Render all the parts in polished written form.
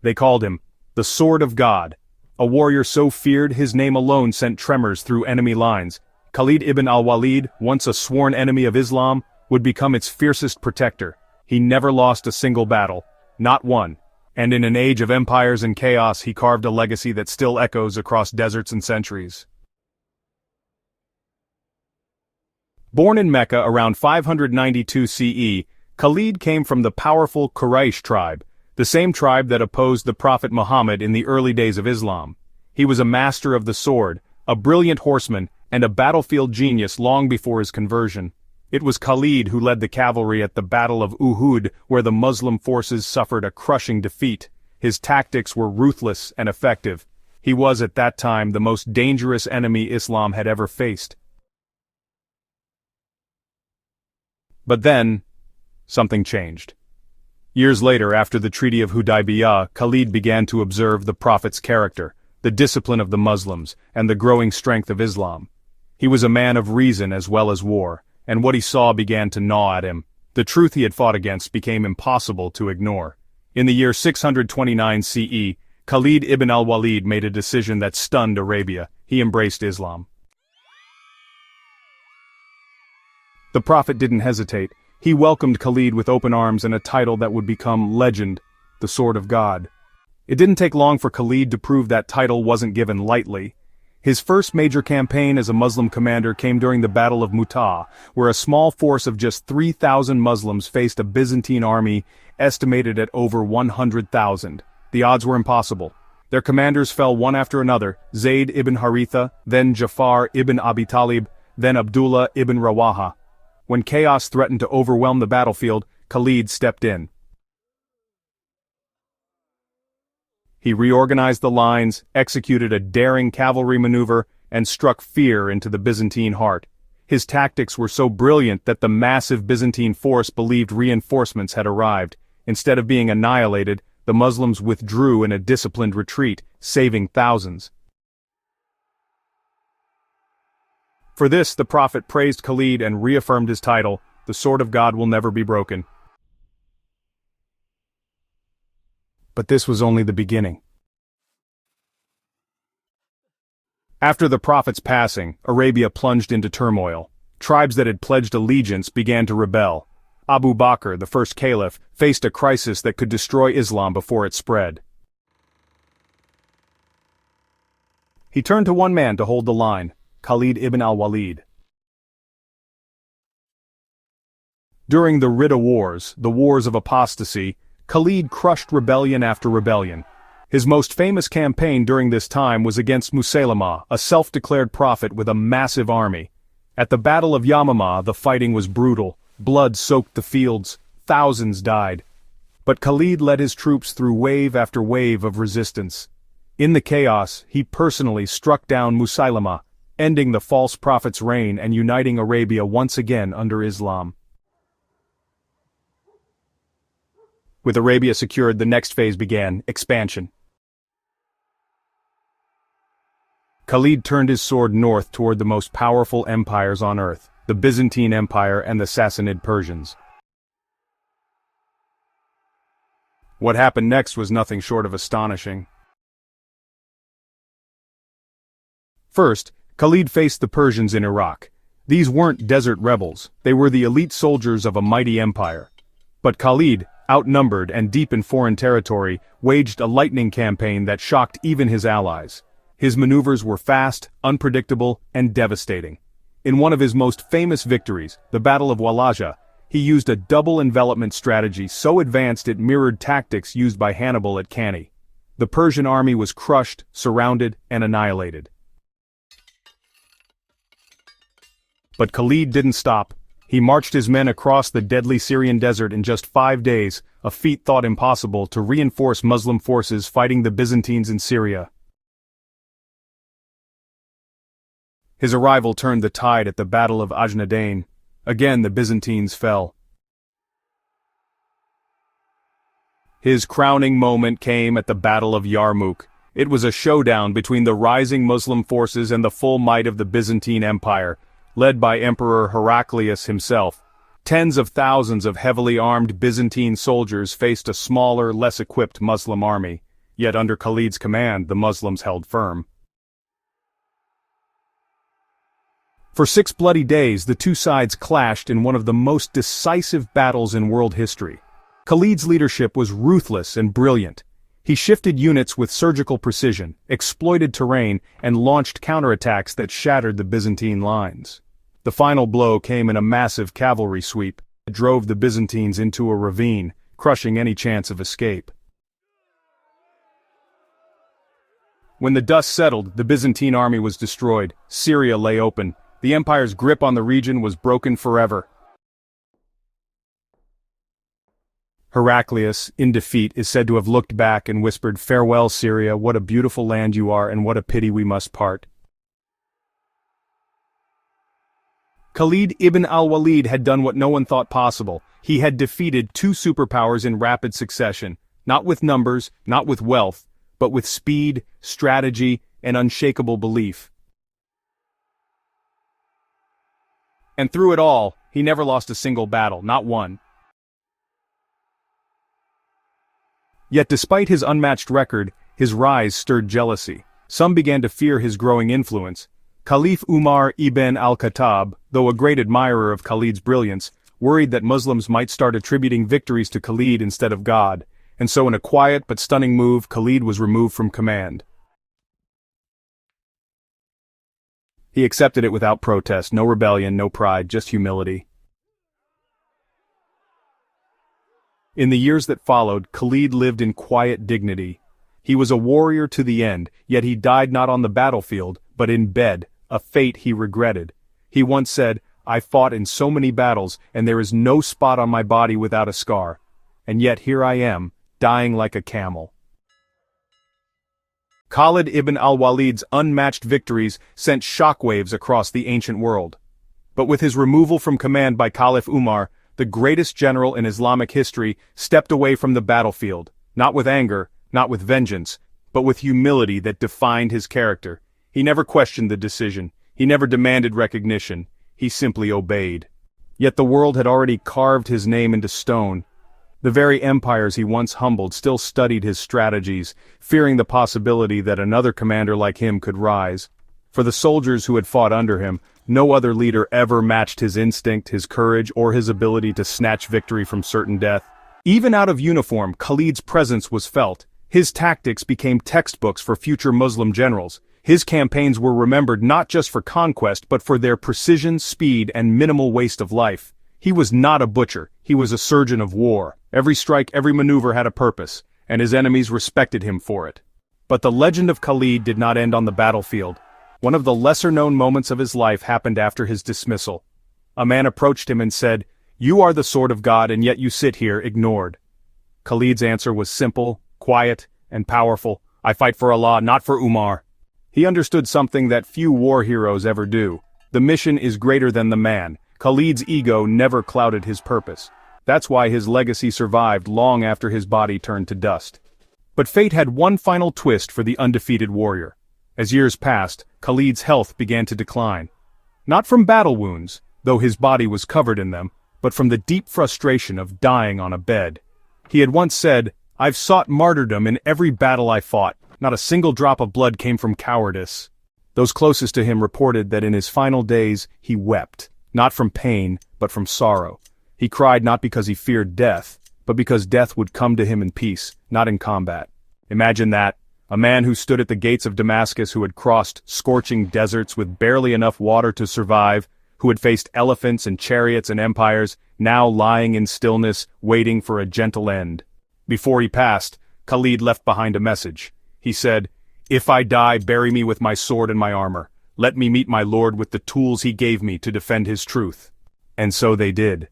They called him the Sword of God, a warrior so feared his name alone sent tremors through enemy lines. Khalid Ibn Al-Walid, once a sworn enemy of Islam, would become its fiercest protector. He never lost a single battle, not one, and in an age of empires and chaos he carved a legacy that still echoes across deserts and centuries. Born in Mecca around 592 CE, Khalid came from the powerful Quraysh tribe, the same tribe that opposed the Prophet Muhammad in the early days of Islam. He was a master of the sword, a brilliant horseman, and a battlefield genius long before his conversion. It was Khalid who led the cavalry at the Battle of Uhud, where the Muslim forces suffered a crushing defeat. His tactics were ruthless and effective. He was at that time the most dangerous enemy Islam had ever faced. But then, something changed. Years later, after the Treaty of Hudaybiyah, Khalid began to observe the Prophet's character, the discipline of the Muslims, and the growing strength of Islam. He was a man of reason as well as war, and what he saw began to gnaw at him. The truth he had fought against became impossible to ignore. In the year 629 CE, Khalid ibn al-Walid made a decision that stunned Arabia. He embraced Islam. The Prophet didn't hesitate. He welcomed Khalid with open arms and a title that would become legend, the Sword of God. It didn't take long for Khalid to prove that title wasn't given lightly. His first major campaign as a Muslim commander came during the Battle of Mu'tah, where a small force of just 3,000 Muslims faced a Byzantine army estimated at over 100,000. The odds were impossible. Their commanders fell one after another, Zayd ibn Haritha, then Jafar ibn Abi Talib, then Abdullah ibn Rawaha. When chaos threatened to overwhelm the battlefield, Khalid stepped in. He reorganized the lines, executed a daring cavalry maneuver, and struck fear into the Byzantine heart. His tactics were so brilliant that the massive Byzantine force believed reinforcements had arrived. Instead of being annihilated, the Muslims withdrew in a disciplined retreat, saving thousands. For this, the Prophet praised Khalid and reaffirmed his title, the Sword of God will never be broken. But this was only the beginning. After the Prophet's passing, Arabia plunged into turmoil. Tribes that had pledged allegiance began to rebel. Abu Bakr, the first Caliph, faced a crisis that could destroy Islam before it spread. He turned to one man to hold the line, Khalid ibn al-Walid. During the Ridda Wars, the Wars of Apostasy, Khalid crushed rebellion after rebellion. His most famous campaign during this time was against Musaylimah, a self-declared prophet with a massive army. At the Battle of Yarmouk, the fighting was brutal. Blood soaked the fields. Thousands died. But Khalid led his troops through wave after wave of resistance. In the chaos, he personally struck down Musaylimah, ending the false prophet's reign and uniting Arabia once again under Islam. With Arabia secured, the next phase began, expansion. Khalid turned his sword north toward the most powerful empires on earth, the Byzantine Empire and the Sassanid Persians. What happened next was nothing short of astonishing. First, Khalid faced the Persians in Iraq. These weren't desert rebels, they were the elite soldiers of a mighty empire. But Khalid, outnumbered and deep in foreign territory, waged a lightning campaign that shocked even his allies. His maneuvers were fast, unpredictable, and devastating. In one of his most famous victories, the Battle of Walaja, he used a double envelopment strategy so advanced it mirrored tactics used by Hannibal at Cannae. The Persian army was crushed, surrounded, and annihilated. But Khalid didn't stop. He marched his men across the deadly Syrian desert in just 5 days, a feat thought impossible to reinforce Muslim forces fighting the Byzantines in Syria. His arrival turned the tide at the Battle of Ajnadain. Again the Byzantines fell. His crowning moment came at the Battle of Yarmouk. It was a showdown between the rising Muslim forces and the full might of the Byzantine Empire, led by Emperor Heraclius himself. Tens of thousands of heavily armed Byzantine soldiers faced a smaller, less equipped Muslim army. Yet under Khalid's command, the Muslims held firm. For 6 bloody days, the two sides clashed in one of the most decisive battles in world history. Khalid's leadership was ruthless and brilliant. He shifted units with surgical precision, exploited terrain, and launched counterattacks that shattered the Byzantine lines. The final blow came in a massive cavalry sweep that drove the Byzantines into a ravine, crushing any chance of escape. When the dust settled, the Byzantine army was destroyed. Syria lay open. The empire's grip on the region was broken forever. Heraclius, in defeat, is said to have looked back and whispered, "Farewell, Syria, what a beautiful land you are, and what a pity we must part." Khalid Ibn Al-Walid had done what no one thought possible. He had defeated 2 superpowers in rapid succession, not with numbers, not with wealth, but with speed, strategy, and unshakable belief. And through it all, he never lost a single battle, not one. Yet despite his unmatched record, his rise stirred jealousy. Some began to fear his growing influence. Caliph Umar ibn al-Khattab, though a great admirer of Khalid's brilliance, worried that Muslims might start attributing victories to Khalid instead of God, and so in a quiet but stunning move, Khalid was removed from command. He accepted it without protest, no rebellion, no pride, just humility. In the years that followed, Khalid lived in quiet dignity. He was a warrior to the end, yet he died not on the battlefield, but in bed, a fate he regretted. He once said, "I fought in so many battles, and there is no spot on my body without a scar. And yet here I am, dying like a camel." Khalid ibn al-Walid's unmatched victories sent shockwaves across the ancient world. But with his removal from command by Caliph Umar, the greatest general in Islamic history stepped away from the battlefield, not with anger, not with vengeance, but with humility that defined his character. He never questioned the decision, he never demanded recognition, he simply obeyed. Yet the world had already carved his name into stone. The very empires he once humbled still studied his strategies, fearing the possibility that another commander like him could rise. For the soldiers who had fought under him, no other leader ever matched his instinct, his courage, or his ability to snatch victory from certain death. Even out of uniform, Khalid's presence was felt. His tactics became textbooks for future Muslim generals. His campaigns were remembered not just for conquest but for their precision, speed, and minimal waste of life. He was not a butcher, he was a surgeon of war. Every strike, every maneuver had a purpose, and his enemies respected him for it. But the legend of Khalid did not end on the battlefield. One of the lesser-known moments of his life happened after his dismissal. A man approached him and said, "You are the sword of God, and yet you sit here ignored." Khalid's answer was simple, quiet, and powerful. "I fight for Allah, not for Umar." He understood something that few war heroes ever do. The mission is greater than the man. Khalid's ego never clouded his purpose. That's why his legacy survived long after his body turned to dust. But fate had one final twist for the undefeated warrior. As years passed, Khalid's health began to decline. Not from battle wounds, though his body was covered in them, but from the deep frustration of dying on a bed. He had once said, "I've sought martyrdom in every battle I fought. Not a single drop of blood came from cowardice." Those closest to him reported that in his final days he wept, not from pain, but from sorrow. He cried not because he feared death, but because death would come to him in peace, not in combat. Imagine that. A man who stood at the gates of Damascus, who had crossed scorching deserts with barely enough water to survive, who had faced elephants and chariots and empires, now lying in stillness, waiting for a gentle end. Before he passed, Khalid left behind a message. He said, "If I die, bury me with my sword and my armor. Let me meet my Lord with the tools he gave me to defend his truth." And so they did.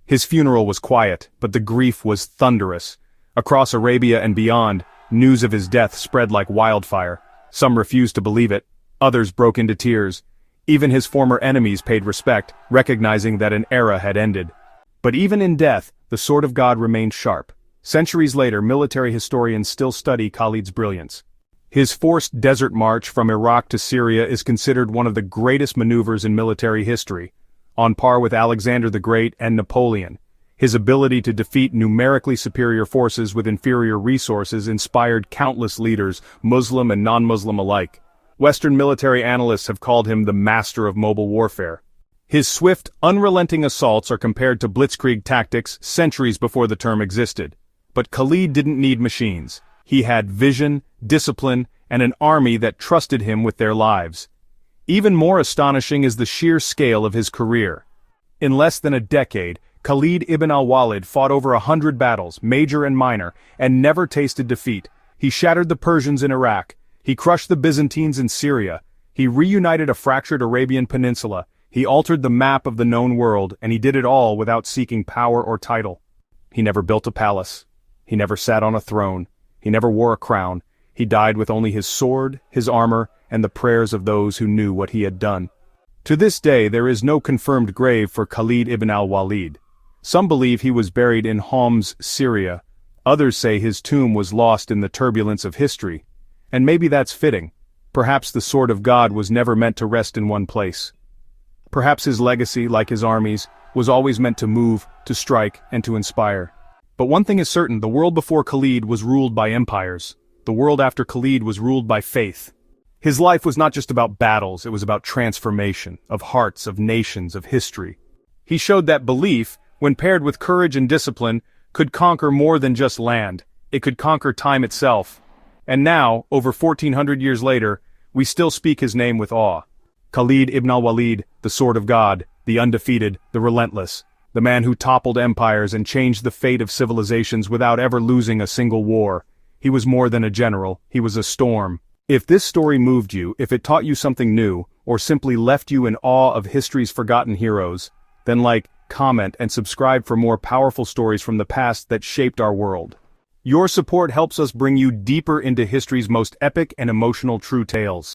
His funeral was quiet, but the grief was thunderous. Across Arabia and beyond, news of his death spread like wildfire. Some refused to believe it, others broke into tears. Even his former enemies paid respect, recognizing that an era had ended. But even in death, the sword of God remained sharp. Centuries later, military historians still study Khalid's brilliance. His forced desert march from Iraq to Syria is considered one of the greatest maneuvers in military history, on par with Alexander the Great and Napoleon. His ability to defeat numerically superior forces with inferior resources inspired countless leaders, Muslim and non-Muslim alike. Western military analysts have called him the master of mobile warfare. His swift, unrelenting assaults are compared to blitzkrieg tactics centuries before the term existed. But Khalid didn't need machines. He had vision, discipline, and an army that trusted him with their lives. Even more astonishing is the sheer scale of his career. In less than a decade, Khalid Ibn Al-Walid fought over 100 battles, major and minor, and never tasted defeat. He shattered the Persians in Iraq. He crushed the Byzantines in Syria. He reunited a fractured Arabian peninsula. He altered the map of the known world, and he did it all without seeking power or title. He never built a palace. He never sat on a throne. He never wore a crown. He died with only his sword, his armor, and the prayers of those who knew what he had done. To this day there is no confirmed grave for Khalid ibn al-Walid. Some believe he was buried in Homs, Syria. Others say his tomb was lost in the turbulence of history. And maybe that's fitting. Perhaps the sword of God was never meant to rest in one place. Perhaps his legacy, like his armies, was always meant to move, to strike, and to inspire. But one thing is certain, the world before Khalid was ruled by empires. The world after Khalid was ruled by faith. His life was not just about battles, it was about transformation, of hearts, of nations, of history. He showed that belief, when paired with courage and discipline, could conquer more than just land. It could conquer time itself. And now, over 1400 years later, we still speak his name with awe. Khalid ibn al-Walid, the sword of God, the undefeated, the relentless, the man who toppled empires and changed the fate of civilizations without ever losing a single war. He was more than a general, he was a storm. If this story moved you, if it taught you something new, or simply left you in awe of history's forgotten heroes, then like, comment, and subscribe for more powerful stories from the past that shaped our world. Your support helps us bring you deeper into history's most epic and emotional true tales.